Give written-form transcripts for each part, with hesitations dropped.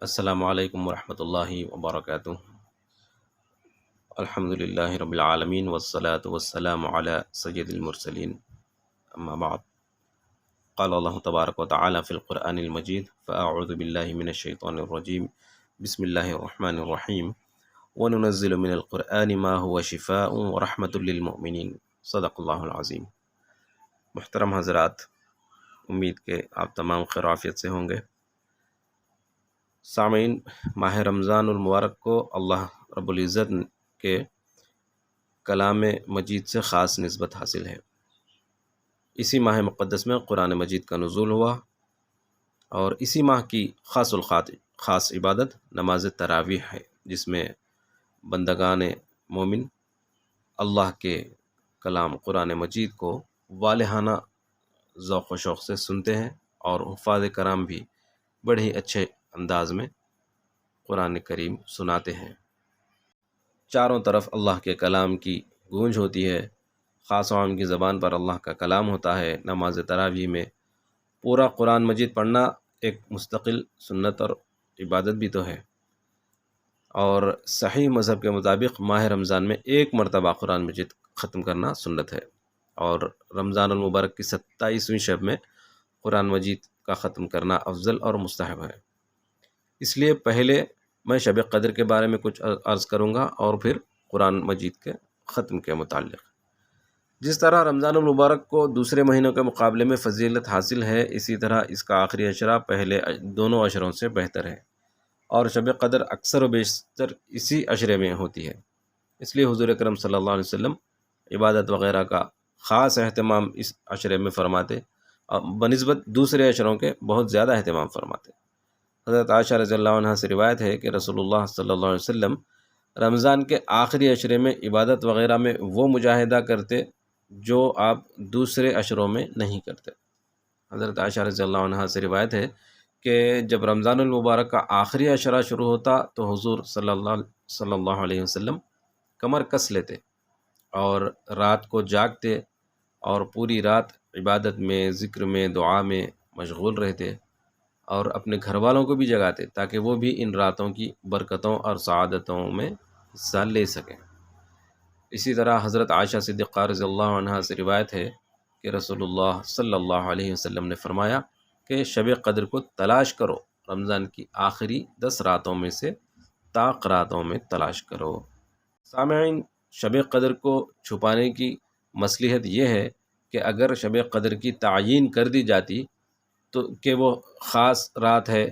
السلام علیکم ورحمۃ اللہ وبرکاتہ۔ الحمد للہ رب العالمین والصلاة والسلام علی سید المرسلین، اما بعد، قال اللہ تبارک و تعالی فی القرآن المجید فاعوذ باللہ من الشیطان الرجیم بسم اللہ الرحمن الرحیم وننزل من القرآن ما هو شفاء ورحمۃ للمؤمنین، صدق اللہ العظیم۔ محترم حضرات، امید کہ آپ تمام خیر و عافیت سے ہوں گے۔ سامعین، ماہ رمضان المبارک کو اللہ رب العزت کے کلام مجید سے خاص نسبت حاصل ہے۔ اسی ماہ مقدس میں قرآن مجید کا نزول ہوا، اور اسی ماہ کی خاص عبادت نماز تراویح ہے، جس میں بندگان مومن اللہ کے کلام قرآن مجید کو والہانہ ذوق و شوق سے سنتے ہیں، اور حفاظ کرام بھی بڑے ہی اچھے انداز میں قرآن کریم سناتے ہیں۔ چاروں طرف اللہ کے کلام کی گونج ہوتی ہے، خاص عام کی زبان پر اللہ کا کلام ہوتا ہے۔ نماز تراویح میں پورا قرآن مجید پڑھنا ایک مستقل سنت اور عبادت بھی تو ہے، اور صحیح مذہب کے مطابق ماہ رمضان میں ایک مرتبہ قرآن مجید ختم کرنا سنت ہے، اور رمضان المبارک کی 27ویں شب میں قرآن مجید کا ختم کرنا افضل اور مستحب ہے۔ اس لیے پہلے میں شب قدر کے بارے میں کچھ عرض کروں گا، اور پھر قرآن مجید کے ختم کے متعلق۔ جس طرح رمضان المبارک کو دوسرے مہینوں کے مقابلے میں فضیلت حاصل ہے، اسی طرح اس کا آخری عشرہ پہلے دونوں عشروں سے بہتر ہے، اور شب قدر اکثر و بیشتر اسی عشرے میں ہوتی ہے۔ اس لیے حضور اکرم صلی اللہ علیہ وسلم عبادت وغیرہ کا خاص اہتمام اس عشرے میں فرماتے، اور بنسبت دوسرے عشروں کے بہت زیادہ اہتمام فرماتے۔ حضرت عائشہ رضی اللہ عنہ سے روایت ہے کہ رسول اللہ صلی اللہ علیہ وسلم رمضان کے آخری عشرے میں عبادت وغیرہ میں وہ مجاہدہ کرتے جو آپ دوسرے عشروں میں نہیں کرتے۔ حضرت عائشہ رضی اللہ عنہ سے روایت ہے کہ جب رمضان المبارک کا آخری عشرہ شروع ہوتا تو حضور صلی اللہ علیہ وسلم کمر کس لیتے، اور رات کو جاگتے، اور پوری رات عبادت میں، ذکر میں، دعا میں مشغول رہتے، اور اپنے گھر والوں کو بھی جگاتے تاکہ وہ بھی ان راتوں کی برکتوں اور سعادتوں میں حصہ لے سکیں۔ اسی طرح حضرت عائشہ صدیقہ رضی اللہ عنہا سے روایت ہے کہ رسول اللہ صلی اللہ علیہ وسلم نے فرمایا کہ شب قدر کو تلاش کرو، رمضان کی آخری 10 راتوں میں سے طاق راتوں میں تلاش کرو۔ سامعین، شب قدر کو چھپانے کی مصلحت یہ ہے کہ اگر شب قدر کی تعیین کر دی جاتی تو کہ وہ خاص رات ہے،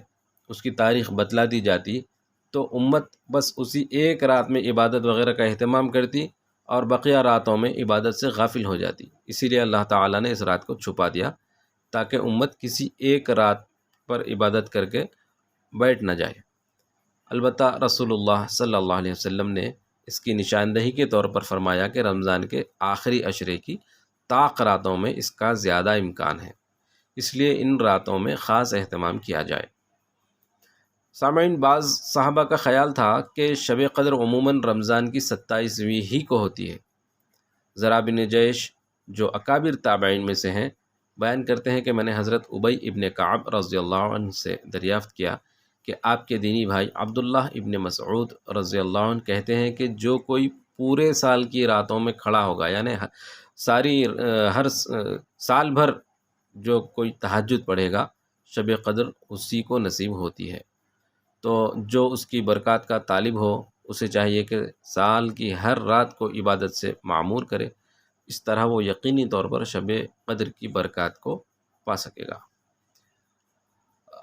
اس کی تاریخ بتلا دی جاتی، تو امت بس اسی ایک رات میں عبادت وغیرہ کا اہتمام کرتی، اور بقیہ راتوں میں عبادت سے غافل ہو جاتی۔ اسی لیے اللہ تعالیٰ نے اس رات کو چھپا دیا تاکہ امت کسی ایک رات پر عبادت کر کے بیٹھ نہ جائے۔ البتہ رسول اللہ صلی اللہ علیہ وسلم نے اس کی نشاندہی کے طور پر فرمایا کہ رمضان کے آخری عشرے کی طاق راتوں میں اس کا زیادہ امکان ہے، اس لیے ان راتوں میں خاص اہتمام کیا جائے۔ سامعین، بعض صحابہ کا خیال تھا کہ شب قدر عموماً رمضان کی 27ویں ہی کو ہوتی ہے۔ ذرا بن جیش، جو اکابر تابعین میں سے ہیں، بیان کرتے ہیں کہ میں نے حضرت ابی ابن کعب رضی اللہ عنہ سے دریافت کیا کہ آپ کے دینی بھائی عبداللہ ابن مسعود رضی اللہ عنہ کہتے ہیں کہ جو کوئی پورے سال کی راتوں میں کھڑا ہوگا، یعنی ہر سال بھر جو کوئی تہجد پڑھے گا، شب قدر اسی کو نصیب ہوتی ہے۔ تو جو اس کی برکات کا طالب ہو، اسے چاہیے کہ سال کی ہر رات کو عبادت سے معمور کرے، اس طرح وہ یقینی طور پر شب قدر کی برکات کو پا سکے گا۔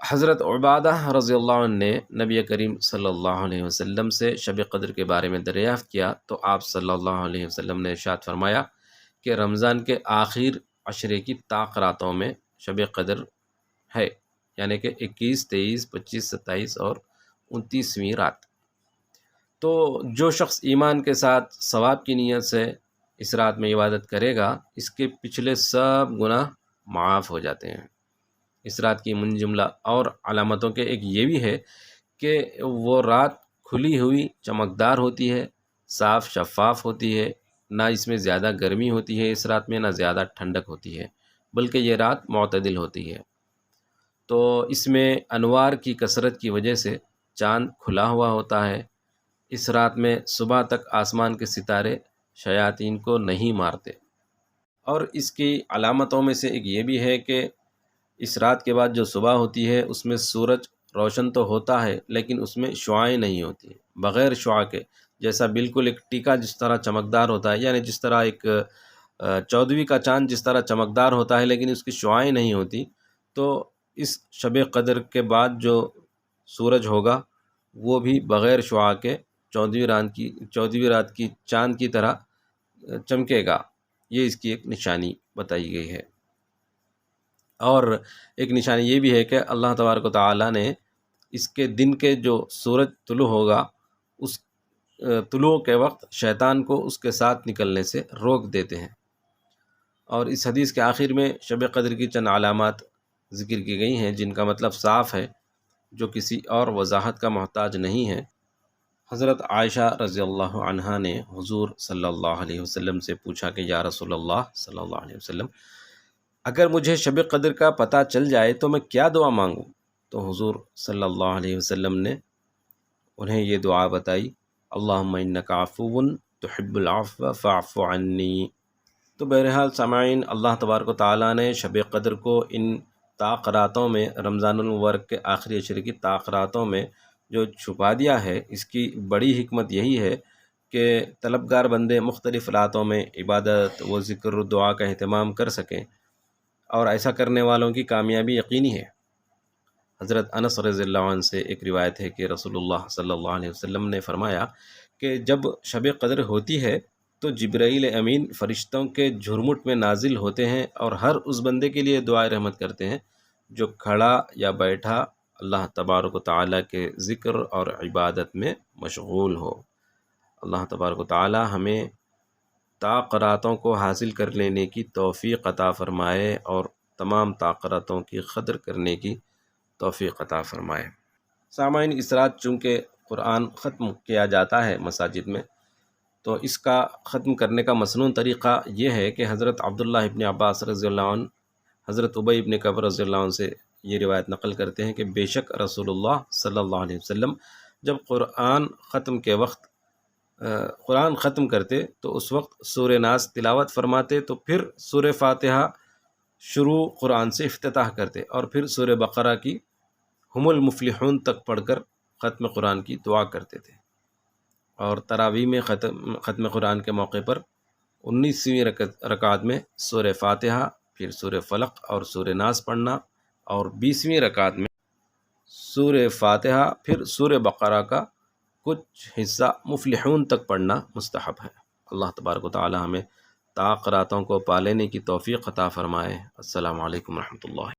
حضرت عبادہ رضی اللہ عنہ نے نبی کریم صلی اللہ علیہ وسلم سے شب قدر کے بارے میں دریافت کیا تو آپ صلی اللہ علیہ وسلم نے ارشاد فرمایا کہ رمضان کے آخر عشرے کی طاق راتوں میں شب قدر ہے، یعنی کہ 21، 23، 25، 27 اور 29ویں رات۔ تو جو شخص ایمان کے ساتھ ثواب کی نیت سے اس رات میں عبادت کرے گا، اس کے پچھلے سب گناہ معاف ہو جاتے ہیں۔ اس رات کی من جملہ اور علامتوں کے ایک یہ بھی ہے کہ وہ رات کھلی ہوئی چمکدار ہوتی ہے، صاف شفاف ہوتی ہے، نہ اس میں زیادہ گرمی ہوتی ہے اس رات میں، نہ زیادہ ٹھنڈک ہوتی ہے، بلکہ یہ رات معتدل ہوتی ہے۔ تو اس میں انوار کی کثرت کی وجہ سے چاند کھلا ہوا ہوتا ہے۔ اس رات میں صبح تک آسمان کے ستارے شیاطین کو نہیں مارتے۔ اور اس کی علامتوں میں سے ایک یہ بھی ہے کہ اس رات کے بعد جو صبح ہوتی ہے اس میں سورج روشن تو ہوتا ہے لیکن اس میں شعاعیں نہیں ہوتی، بغیر شعاع کے، جیسا بالکل ایک ٹیکا جس طرح چمکدار ہوتا ہے، یعنی جس طرح ایک 14ویں کا چاند جس طرح چمکدار ہوتا ہے لیکن اس کی شعاعیں نہیں ہوتی، تو اس شب قدر کے بعد جو سورج ہوگا وہ بھی بغیر شعاع کے 14ویں رات کی چاند کی طرح چمکے گا۔ یہ اس کی ایک نشانی بتائی گئی ہے۔ اور ایک نشانی یہ بھی ہے کہ اللہ تبارک و تعالیٰ نے اس کے دن کے جو سورج طلوع ہوگا اس طلوع کے وقت شیطان کو اس کے ساتھ نکلنے سے روک دیتے ہیں۔ اور اس حدیث کے آخر میں شب قدر کی چند علامات ذکر کی گئی ہیں جن کا مطلب صاف ہے، جو کسی اور وضاحت کا محتاج نہیں ہے۔ حضرت عائشہ رضی اللہ عنہا نے حضور صلی اللہ علیہ وسلم سے پوچھا کہ یا رسول اللہ صلی اللہ علیہ وسلم، اگر مجھے شب قدر کا پتہ چل جائے تو میں کیا دعا مانگوں؟ تو حضور صلی اللہ علیہ وسلم نے انہیں یہ دعا بتائی، اللہم انک عفو تحب العفو فاعف عنی۔ تو بہرحال سامعین، اللہ تبارک و تعالیٰ نے شب قدر کو ان تاخراتوں میں، رمضان المبارک کے آخری عشرے کی تاخراتوں میں جو چھپا دیا ہے، اس کی بڑی حکمت یہی ہے کہ طلبگار بندے مختلف راتوں میں عبادت و ذکر و دعا کا اہتمام کر سکیں، اور ایسا کرنے والوں کی کامیابی یقینی ہے۔ حضرت انس رضی اللہ عنہ سے ایک روایت ہے کہ رسول اللہ صلی اللہ علیہ وسلم نے فرمایا کہ جب شب قدر ہوتی ہے تو جبرائیل امین فرشتوں کے جھرمٹ میں نازل ہوتے ہیں اور ہر اس بندے کے لیے دعائے رحمت کرتے ہیں جو کھڑا یا بیٹھا اللہ تبارک و تعالیٰ کے ذکر اور عبادت میں مشغول ہو۔ اللہ تبارک و تعالیٰ ہمیں تاخراتوں کو حاصل کر لینے کی توفیق عطا فرمائے اور تمام تاخراتوں کی قدر کرنے کی توفیق عطا فرمائے۔ سامعین، اس رات چونکہ قرآن ختم کیا جاتا ہے مساجد میں، تو اس کا ختم کرنے کا مسنون طریقہ یہ ہے کہ حضرت عبداللہ ابن عباس رضی اللہ عنہ حضرت ابی ابن کعب رضی اللہ عنہ سے یہ روایت نقل کرتے ہیں کہ بے شک رسول اللہ صلی اللہ علیہ وسلم جب قرآن ختم کرتے تو اس وقت سورہ ناس تلاوت فرماتے، تو پھر سورہ فاتحہ شروع قرآن سے افتتاح کرتے، اور پھر سورہ بقرہ کی ہم المفلحون تک پڑھ کر ختم قرآن کی دعا کرتے تھے۔ اور تراویح میں ختم قرآن کے موقع پر 19ویں رکعت میں سورہ فاتحہ، پھر سورہ فلق اور سورہ ناس پڑھنا، اور 20ویں رکعت میں سورہ فاتحہ پھر سورہ بقرہ کا کچھ حصہ مفلحون تک پڑھنا مستحب ہے۔ اللہ تبارک و تعالی ہمیں تاخراتوں کو پا لینے کی توفیق عطا فرمائے۔ السلام علیکم ورحمۃ اللہ۔